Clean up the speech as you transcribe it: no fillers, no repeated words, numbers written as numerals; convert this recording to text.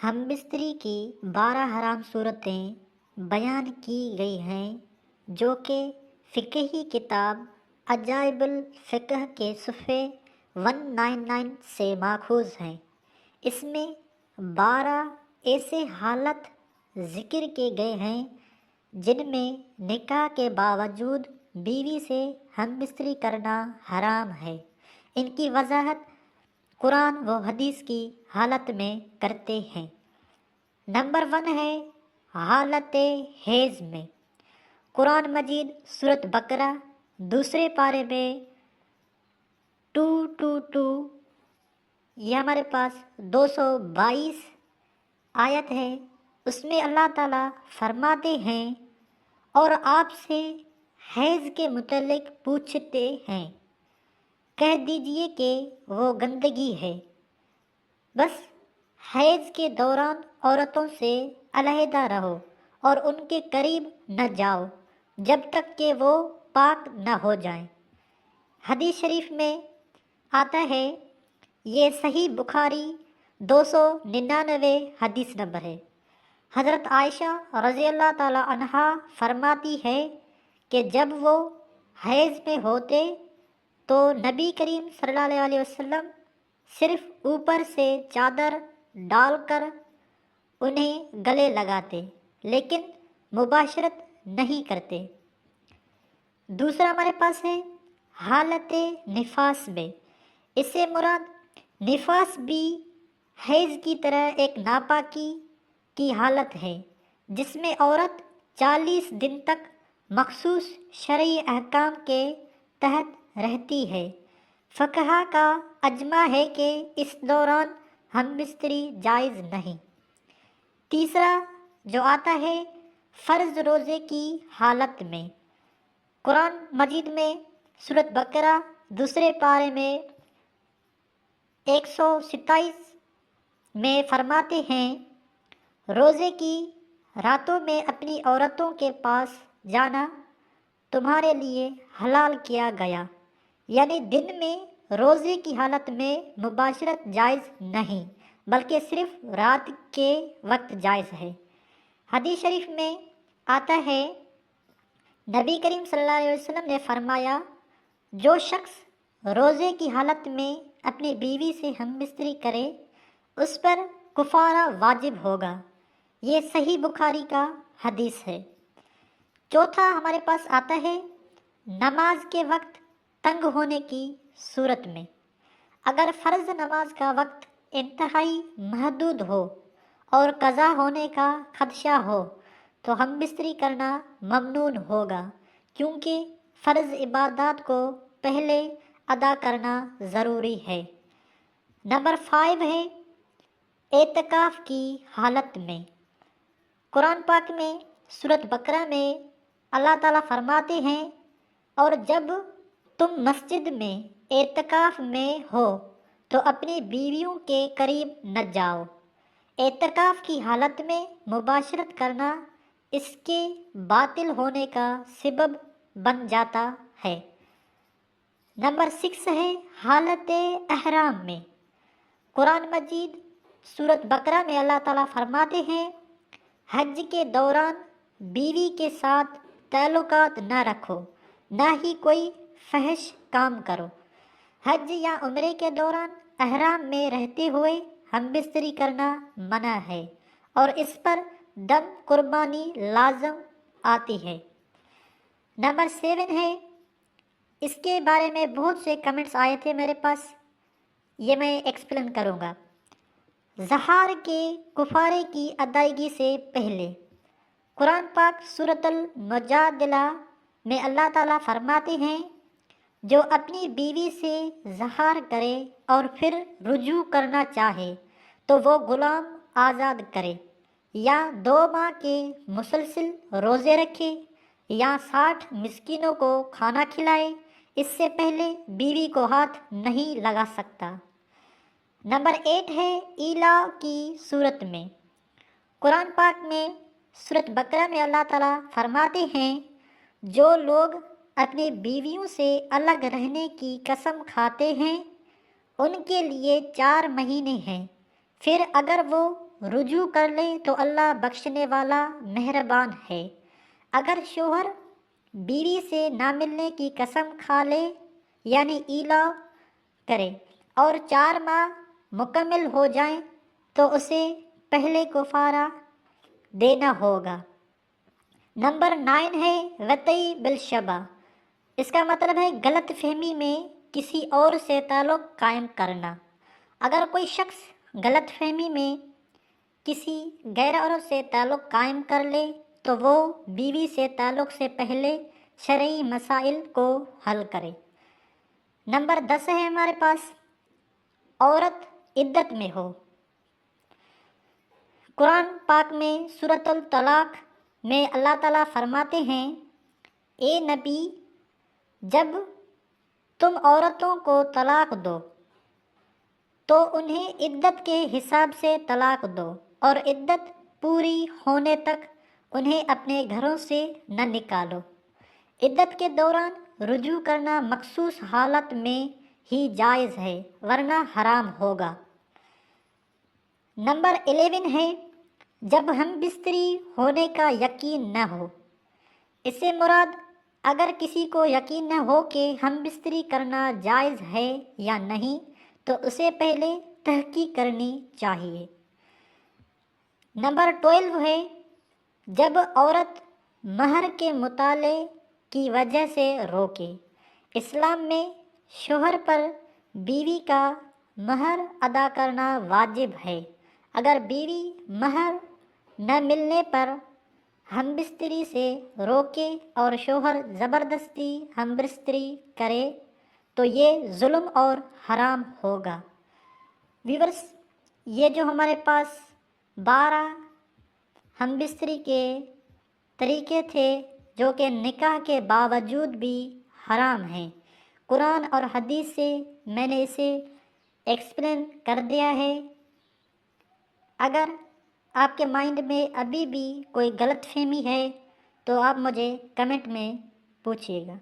ہم بستری کی 12 حرام صورتیں بیان کی گئی ہیں جو کہ فقہی کتاب عجائب الفقہ کے صفحے 199 سے ماخوذ ہیں۔ اس میں 12 ایسے حالت ذکر کیے گئے ہیں جن میں نکاح کے باوجود بیوی سے ہم بستری کرنا حرام ہے۔ ان کی وضاحت قرآن و حدیث کی حالت میں کرتے ہیں۔ نمبر 1 ہے حالت حیض میں۔ قرآن مجید سورۃ بقرہ دوسرے پارے میں 222 یہ ہمارے پاس 222 آیت ہے، اس میں اللہ تعالیٰ فرماتے ہیں اور آپ سے حیض کے متعلق پوچھتے ہیں، کہہ دیجئے کہ وہ گندگی ہے، بس حیض کے دوران عورتوں سے علیحدہ رہو اور ان کے قریب نہ جاؤ جب تک کہ وہ پاک نہ ہو جائیں۔ حدیث شریف میں آتا ہے، یہ صحیح بخاری 299 حدیث نمبر ہے۔ حضرت عائشہ رضی اللہ تعالی عنہا فرماتی ہے کہ جب وہ حیض میں ہوتے تو نبی کریم صلی اللہ علیہ وسلم صرف اوپر سے چادر ڈال کر انہیں گلے لگاتے لیکن مباشرت نہیں کرتے۔ دوسرا ہمارے پاس ہے حالت نفاس میں۔ اس سے مراد نفاس بھی حیض کی طرح ایک ناپاکی کی حالت ہے جس میں عورت 40 دن تک مخصوص شرعی احکام کے تحت رہتی ہے۔ فقہا کا اجماع ہے کہ اس دوران ہم بستری جائز نہیں۔ تیسرا جو آتا ہے فرض روزے کی حالت میں۔ قرآن مجید میں سورۃ بقرہ دوسرے پارے میں 127 میں فرماتے ہیں، روزے کی راتوں میں اپنی عورتوں کے پاس جانا تمہارے لیے حلال کیا گیا، یعنی دن میں روزے کی حالت میں مباشرت جائز نہیں بلکہ صرف رات کے وقت جائز ہے۔ حدیث شریف میں آتا ہے، نبی کریم صلی اللہ علیہ وسلم نے فرمایا، جو شخص روزے کی حالت میں اپنی بیوی سے ہم بستری کرے اس پر کفارہ واجب ہوگا۔ یہ صحیح بخاری کا حدیث ہے۔ چوتھا ہمارے پاس آتا ہے نماز کے وقت تنگ ہونے کی صورت میں۔ اگر فرض نماز کا وقت انتہائی محدود ہو اور قضا ہونے کا خدشہ ہو تو ہم بستری کرنا ممنوع ہوگا، کیونکہ فرض عبادات کو پہلے ادا کرنا ضروری ہے۔ نمبر 5 ہے اعتکاف کی حالت میں۔ قرآن پاک میں سورۃ بقرہ میں اللہ تعالیٰ فرماتے ہیں، اور جب تم مسجد میں اعتکاف میں ہو تو اپنی بیویوں کے قریب نہ جاؤ۔ اعتکاف کی حالت میں مباشرت کرنا اس کے باطل ہونے کا سبب بن جاتا ہے۔ نمبر 6 ہے حالت احرام میں۔ قرآن مجید سورۃ بقرہ میں اللہ تعالیٰ فرماتے ہیں، حج کے دوران بیوی کے ساتھ تعلقات نہ رکھو، نہ ہی کوئی فحش کام کرو۔ حج یا عمرے کے دوران احرام میں رہتے ہوئے ہم بستری کرنا منع ہے اور اس پر دم قربانی لازم آتی ہے۔ نمبر 7 ہے، اس کے بارے میں بہت سے کمنٹس آئے تھے میرے پاس، یہ میں ایکسپلین کروں گا۔ زہار کے کفارے کی ادائیگی سے پہلے۔ قرآن پاک سورۃ المجادلہ میں اللہ تعالیٰ فرماتے ہیں، جو اپنی بیوی سے زہار کرے اور پھر رجوع کرنا چاہے تو وہ غلام آزاد کرے، یا 2 ماہ کے مسلسل روزے رکھے، یا 60 مسکینوں کو کھانا کھلائے، اس سے پہلے بیوی کو ہاتھ نہیں لگا سکتا۔ نمبر 8 ہے ایلا کی صورت میں۔ قرآن پاک میں سورۃ بقرہ میں اللہ تعالیٰ فرماتے ہیں، جو لوگ اپنی بیویوں سے الگ رہنے کی قسم کھاتے ہیں ان کے لیے 4 مہینے ہیں، پھر اگر وہ رجوع کر لے تو اللہ بخشنے والا مہربان ہے۔ اگر شوہر بیوی سے نہ ملنے کی قسم کھا لے یعنی ایلا کرے اور 4 ماہ مکمل ہو جائیں تو اسے پہلے کفارہ دینا ہوگا۔ نمبر 9 ہے وطئی بالشبہ۔ اس کا مطلب ہے غلط فہمی میں کسی اور سے تعلق قائم کرنا۔ اگر کوئی شخص غلط فہمی میں کسی غیر عورت سے تعلق قائم کر لے تو وہ بیوی سے تعلق سے پہلے شرعی مسائل کو حل کرے۔ نمبر 10 ہے ہمارے پاس عورت عدت میں ہو۔ قرآن پاک میں سورۃ الطلاق میں اللہ تعالیٰ فرماتے ہیں، اے نبی جب تم عورتوں کو طلاق دو تو انہیں عدت کے حساب سے طلاق دو اور عدت پوری ہونے تک انہیں اپنے گھروں سے نہ نکالو۔ عدت کے دوران رجوع کرنا مخصوص حالت میں ہی جائز ہے ورنہ حرام ہوگا۔ نمبر 11 ہے جب ہم بستری ہونے کا یقین نہ ہو۔ اس سے مراد اگر کسی کو یقین نہ ہو کہ ہم بستری کرنا جائز ہے یا نہیں تو اسے پہلے تحقیق کرنی چاہیے۔ نمبر 12 ہے جب عورت مہر کے مطالعے کی وجہ سے روکے۔ اسلام میں شوہر پر بیوی کا مہر ادا کرنا واجب ہے۔ اگر بیوی مہر نہ ملنے پر ہم بستری سے روکے اور شوہر زبردستی ہم بستری کرے تو یہ ظلم اور حرام ہوگا۔ ویورس، یہ جو ہمارے پاس 12 ہم بستری کے طریقے تھے جو کہ نکاح کے باوجود بھی حرام ہیں، قرآن اور حدیث سے میں نے اسے ایکسپلین کر دیا ہے۔ اگر آپ کے مائنڈ میں ابھی بھی کوئی غلط فہمی ہے تو آپ مجھے کمنٹ میں پوچھیے گا۔